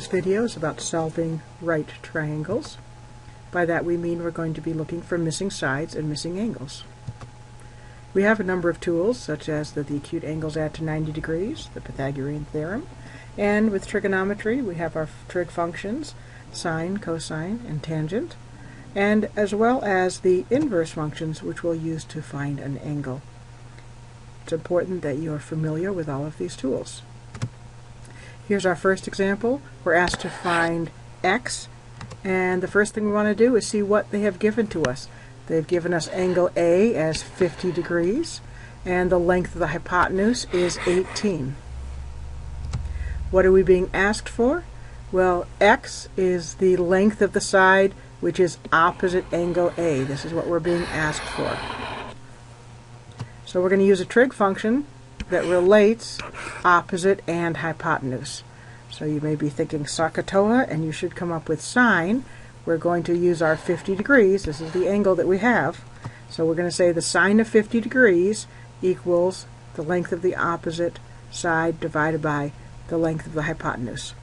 This video is about solving right triangles. By that we mean we're going to be looking for missing sides and missing angles. We have a number of tools, such as the acute angles add to 90 degrees, the Pythagorean theorem, and with trigonometry we have our trig functions, sine, cosine, and tangent, and as well as the inverse functions, which we'll use to find an angle. It's important that you are familiar with all of these tools. Here's our first example. We're asked to find x, and the first thing we want to do is see what they have given to us. They've given us angle A as 50 degrees, and the length of the hypotenuse is 18. What are we being asked for? Well, x is the length of the side which is opposite angle A. This is what we're being asked for. So we're going to use a trig function that relates opposite and hypotenuse. So you may be thinking SohCahToa, and you should come up with sine. We're going to use our 50 degrees. This is the angle that we have. So we're going to say the sine of 50 degrees equals the length of the opposite side divided by the length of the hypotenuse,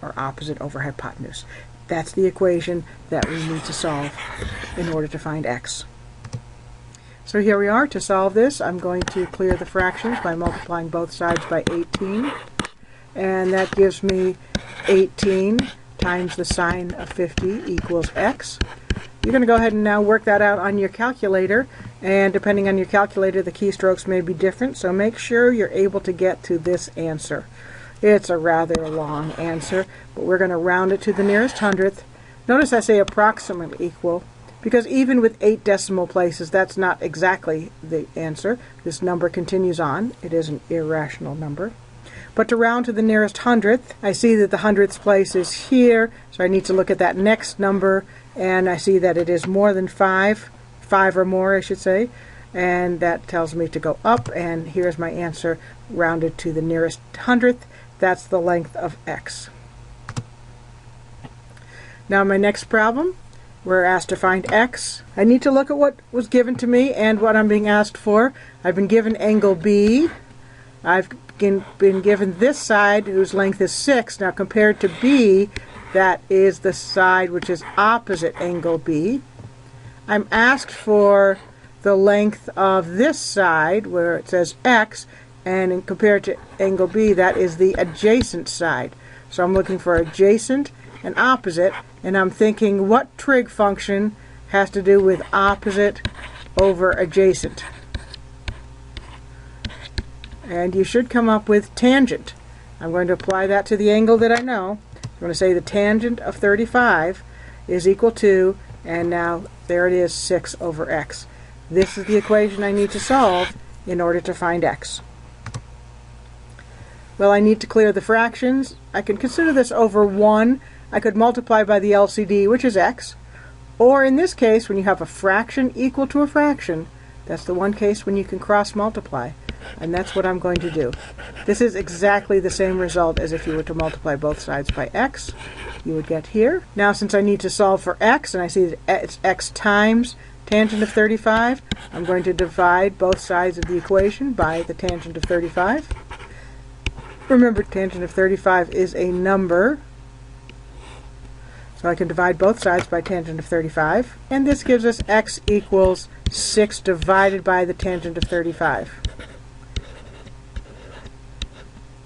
or opposite over hypotenuse. That's the equation that we need to solve in order to find x. So here we are. To solve this, I'm going to clear the fractions by multiplying both sides by 18. And that gives me 18 times the sine of 50 equals x. You're going to go ahead and now work that out on your calculator. And depending on your calculator, the keystrokes may be different. So make sure you're able to get to this answer. It's a rather long answer, but we're going to round it to the nearest hundredth. Notice I say approximately equal, because even with 8 decimal places, that's not exactly the answer. This number continues on. It is an irrational number. But to round to the nearest hundredth, I see that the hundredths place is here, so I need to look at that next number, and I see that it is more than 5 or more I should say, and that tells me to go up, and here's my answer rounded to the nearest hundredth. That's the length of x. Now my next problem, we're asked to find x. I need to look at what was given to me and what I'm being asked for. I've been given angle B. I've been given this side whose length is 6. Now compared to B, that is the side which is opposite angle B. I'm asked for the length of this side where it says x, and compared to angle B, that is the adjacent side. So I'm looking for adjacent and opposite, and I'm thinking what trig function has to do with opposite over adjacent. And you should come up with tangent. I'm going to apply that to the angle that I know. I'm going to say the tangent of 35 is equal to, and now there it is, 6 over x. This is the equation I need to solve in order to find x. Well, I need to clear the fractions. I can consider this over 1. I could multiply by the LCD, which is x. Or in this case, when you have a fraction equal to a fraction, that's the one case when you can cross multiply. And that's what I'm going to do. This is exactly the same result as if you were to multiply both sides by x. You would get here. Now since I need to solve for x, and I see that it's x times tangent of 35, I'm going to divide both sides of the equation by the tangent of 35. Remember, tangent of 35 is a number, so I can divide both sides by tangent of 35, and this gives us x equals 6 divided by the tangent of 35.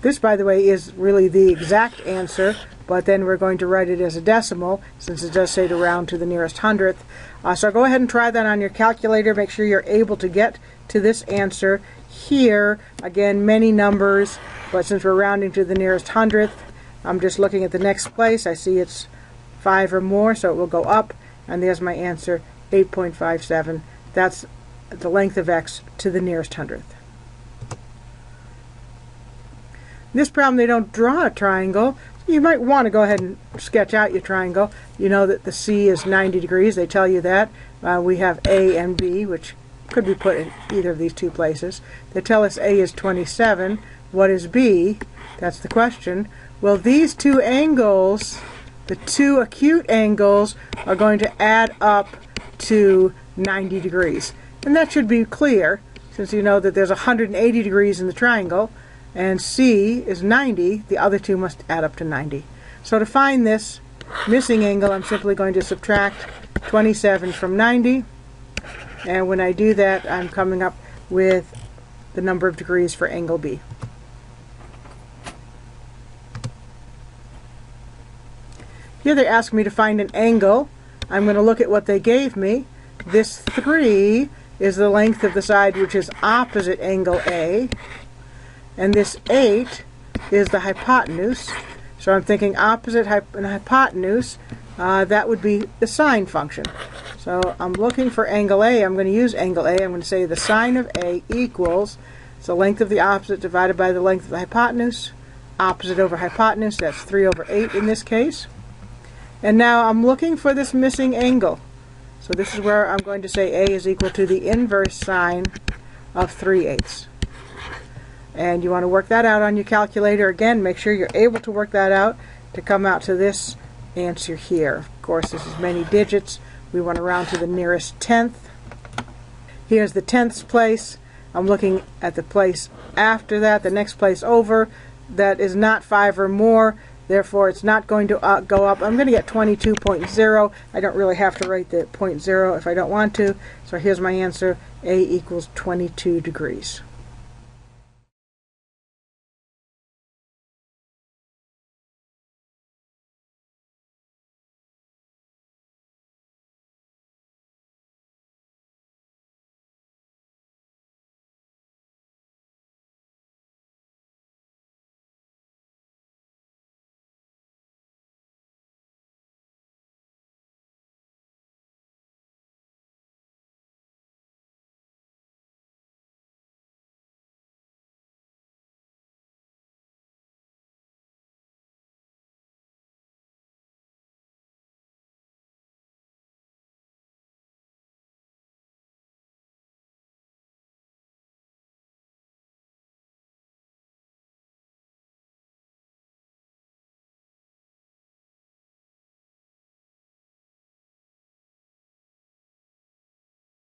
This, by the way, is really the exact answer, but then we're going to write it as a decimal, since it does say to round to the nearest hundredth. So go ahead and try that on your calculator. Make sure you're able to get to this answer. Here, again, many numbers, but since we're rounding to the nearest hundredth, I'm just looking at the next place. I see it's 5 or more, so it will go up, and there's my answer, 8.57. That's the length of x to the nearest hundredth. In this problem, they don't draw a triangle. You might want to go ahead and sketch out your triangle. You know that the C is 90 degrees. They tell you that. We have A and B, which could be put in either of these two places. They tell us A is 27. What is B? That's the question. Well, these two angles, the two acute angles, are going to add up to 90 degrees. And that should be clear, since you know that there's 180 degrees in the triangle, and C is 90, the other two must add up to 90. So to find this missing angle, I'm simply going to subtract 27 from 90. And when I do that, I'm coming up with the number of degrees for angle B. Here they ask me to find an angle. I'm going to look at what they gave me. This 3 is the length of the side which is opposite angle A. And this 8 is the hypotenuse. So I'm thinking opposite and hypotenuse. That would be the sine function. So I'm looking for angle A. I'm going to use angle A. I'm going to say the sine of A equals the length of the opposite divided by the length of the hypotenuse. Opposite over hypotenuse, that's 3 over 8 in this case. And now I'm looking for this missing angle. So this is where I'm going to say A is equal to the inverse sine of 3/8. And you want to work that out on your calculator. Again, make sure you're able to work that out to come out to this answer here. Of course, this is many digits. We want to round to the nearest tenth. Here's the tenths place. I'm looking at the place after that, the next place over. That is not 5 or more. Therefore, it's not going to go up. I'm going to get 22.0. I don't really have to write the 0.0 if I don't want to. So here's my answer. A equals 22 degrees.